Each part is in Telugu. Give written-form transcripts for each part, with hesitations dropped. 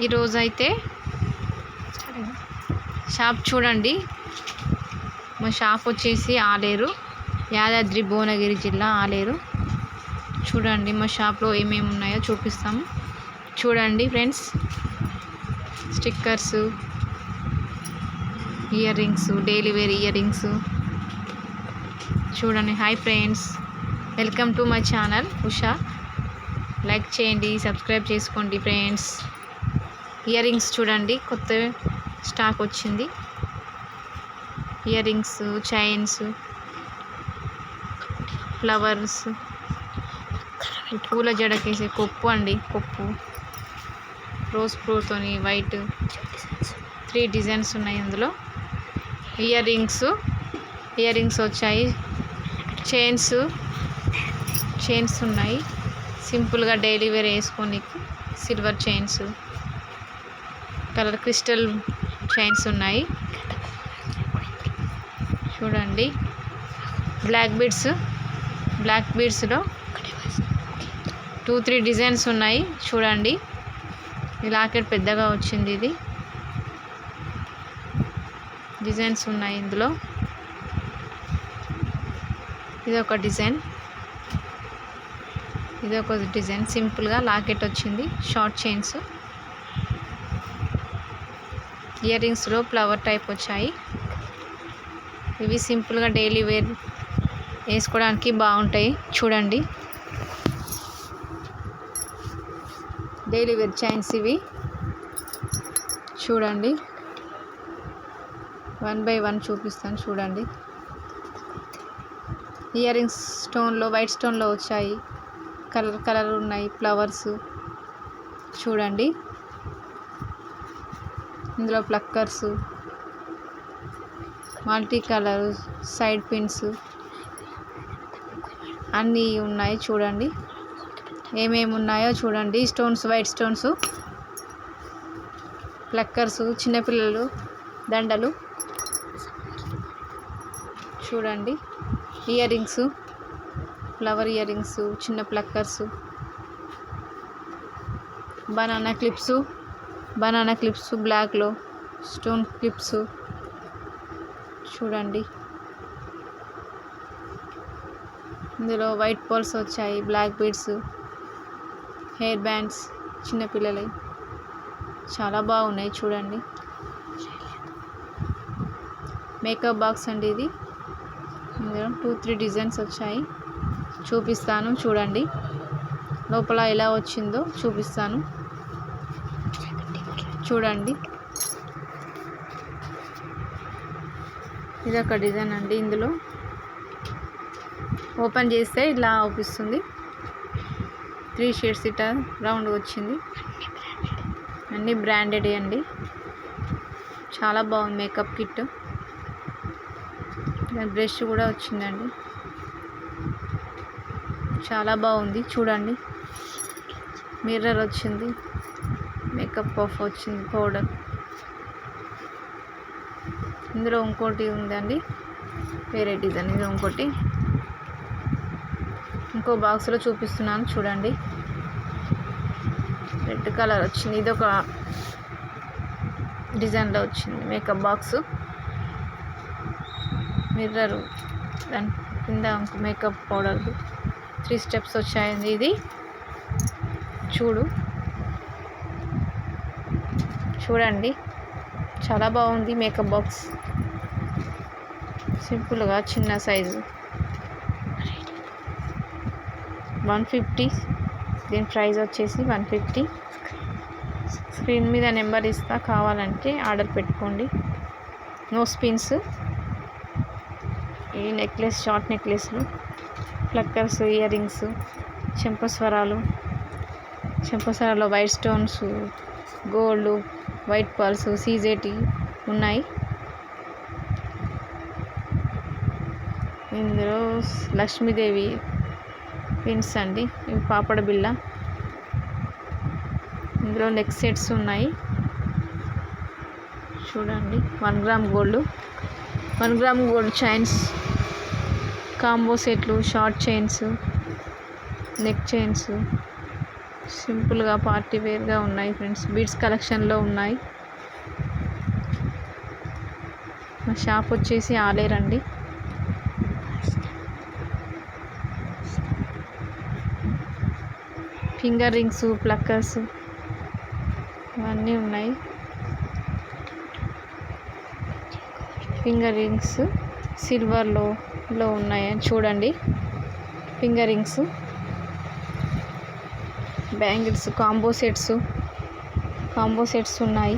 ఈరోజైతే షాప్ చూడండి. మా షాప్ వచ్చేసి ఆలేరు, యాదాద్రి భువనగిరి జిల్లా ఆలేరు. చూడండి మా షాప్లో ఏమేమి ఉన్నాయో చూపిస్తాము. చూడండి friends, stickers, ear rings, daily wear ear rings చూడండి. Hi friends, welcome to my channel Usha. Like చేయండి, సబ్స్క్రైబ్ చేసుకోండి ఫ్రెండ్స్. ఇయర్ రింగ్స్ చూడండి, కొత్త స్టాక్ వచ్చింది. ఇయర్ రింగ్స్, చైన్స్, ఫ్లవర్స్, పూల జడకేసే కొప్పు అండి, కొప్పు రోజ్ పూతోని వైట్ 3 డిజైన్స్ ఉన్నాయి అందులో. ఇయర్ రింగ్స్ వచ్చాయి. చైన్స్ ఉన్నాయి, సింపుల్గా డైలీ వేర్ వేసుకోనికి. Silver chains, colour crystal chains ఉన్నాయి చూడండి. బ్లాక్ బీడ్స్లో 2-3 డిజైన్స్ ఉన్నాయి చూడండి. ఈ లాకెట్ పెద్దగా వచ్చింది, ఇది డిజైన్స్ ఉన్నాయి ఇందులో. ఇది ఒక డిజైన్ సింపుల్గా లాకెట్ వచ్చింది. షార్ట్ చైన్స్, ఇయర్ రింగ్స్లో ఫ్లవర్ టైప్ వచ్చాయి. ఇవి సింపుల్గా డైలీ వేర్ వేసుకోవడానికి బాగుంటాయి చూడండి. డైలీ వేర్ చైన్స్ ఇవి చూడండి. 1 by 1 చూపిస్తాను చూడండి. ఇయర్ రింగ్స్ వైట్ స్టోన్లో వచ్చాయి. కలర్ ఉన్నాయి, ఫ్లవర్స్ చూడండి. ఇందులో pluckers, multi colour side pins అన్నీ ఉన్నాయి చూడండి. ఏమేమి ఉన్నాయో చూడండి. వైట్ స్టోన్స్, ప్లక్కర్స్, చిన్నపిల్లలు దండలు చూడండి. Ear rings, flower ear rings, చిన్న ప్లక్కర్స్, బనానా క్లిప్స్ బ్లాక్లో, స్టోన్ క్లిప్స్ చూడండి. ఇందులో వైట్ పర్ల్స్ వచ్చాయి, బ్లాక్ బీడ్స్, హెయిర్ బ్యాండ్స్ చిన్నపిల్లలవి చాలా బాగున్నాయి చూడండి. మేకప్ బాక్స్ అండి ఇది. ఇందులో 2-3 డిజైన్స్ వచ్చాయి, చూపిస్తాను చూడండి. లోపల ఎలా వచ్చిందో చూపిస్తాను చూడండి. ఇది ఒక డిజైన్ అండి. ఇందులో ఓపెన్ చేస్తే ఇలా అవుపిస్తుంది. 3 షేడ్స్ ఇట్లా రౌండ్ వచ్చింది. అన్నీ బ్రాండెడ్ అండి, చాలా బాగుంది. మేకప్ కిట్, బ్రష్ కూడా వచ్చిందండి, చాలా బాగుంది చూడండి. మిర్రర్ వచ్చింది, మేకప్ పఫ్ వచ్చింది, పౌడర్. ఇందులో ఇంకోటి ఉందండి, వేరే డిజైన్. ఇది ఇంకో బాక్స్లో చూపిస్తున్నాను చూడండి. రెడ్ కలర్ వచ్చింది. ఇది ఒక డిజైన్లో వచ్చింది మేకప్ బాక్స్. మిర్రరు, దాని కింద మేకప్ పౌడర్ 3 స్టెప్స్ వచ్చాయండి. ఇది చూడండి, చాలా బాగుంది మేకప్ బాక్స్. సింపుల్గా చిన్న సైజు 150. దీని ప్రైస్ వచ్చేసి 150. స్క్రీన్ మీద నెంబర్ ఇస్తా, కావాలంటే ఆర్డర్ పెట్టుకోండి. నోస్ పిన్స్, ఈ నెక్లెస్, షార్ట్ నెక్లెస్లు, ప్లక్కర్స్, ఇయర్ రింగ్స్, చెంపస్వరాల్లో white stones, gold, white pearls, సీజేటి ఉన్నాయి. ఇందులో లక్ష్మీదేవి పిన్స్ అండి, ఇవి పాపడ బిళ్ళ. ఇందులో నెక్ సెట్స్ ఉన్నాయి చూడండి. 1 గ్రామ్ గోల్డ్ చైన్స్, కాంబో సెట్లు, షార్ట్ చైన్స్, నెక్ చైన్స్, సింపుల్గా పార్టీ వేర్గా ఉన్నాయి ఫ్రెండ్స్. బీడ్స్ కలెక్షన్లో ఉన్నాయి. మా షాప్ వచ్చేసి ఆలేరండి. ఫింగర్ రింగ్స్, ప్లక్కర్స్ ఇవన్నీ ఉన్నాయి. ఫింగర్ రింగ్స్ సిల్వర్లో ఉన్నాయి చూడండి. Finger rings, bangles, combo sets ఉన్నాయి.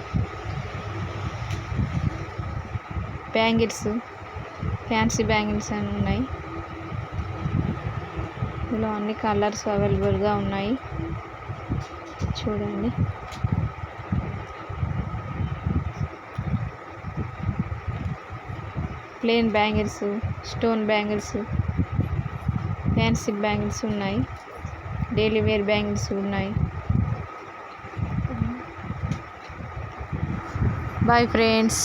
బ్యాంగిల్స్, ఫ్యాన్సీ బ్యాంగిల్స్ అని ఉన్నాయి. ఇందులో అన్ని కలర్స్ అవైలబుల్గా ఉన్నాయి చూడండి. Plain bangles, stone bangles, fancy bangles ఉన్నాయి. డైలీ వేర్ బ్యాంగిల్స్ ఉన్నాయి. Bye friends.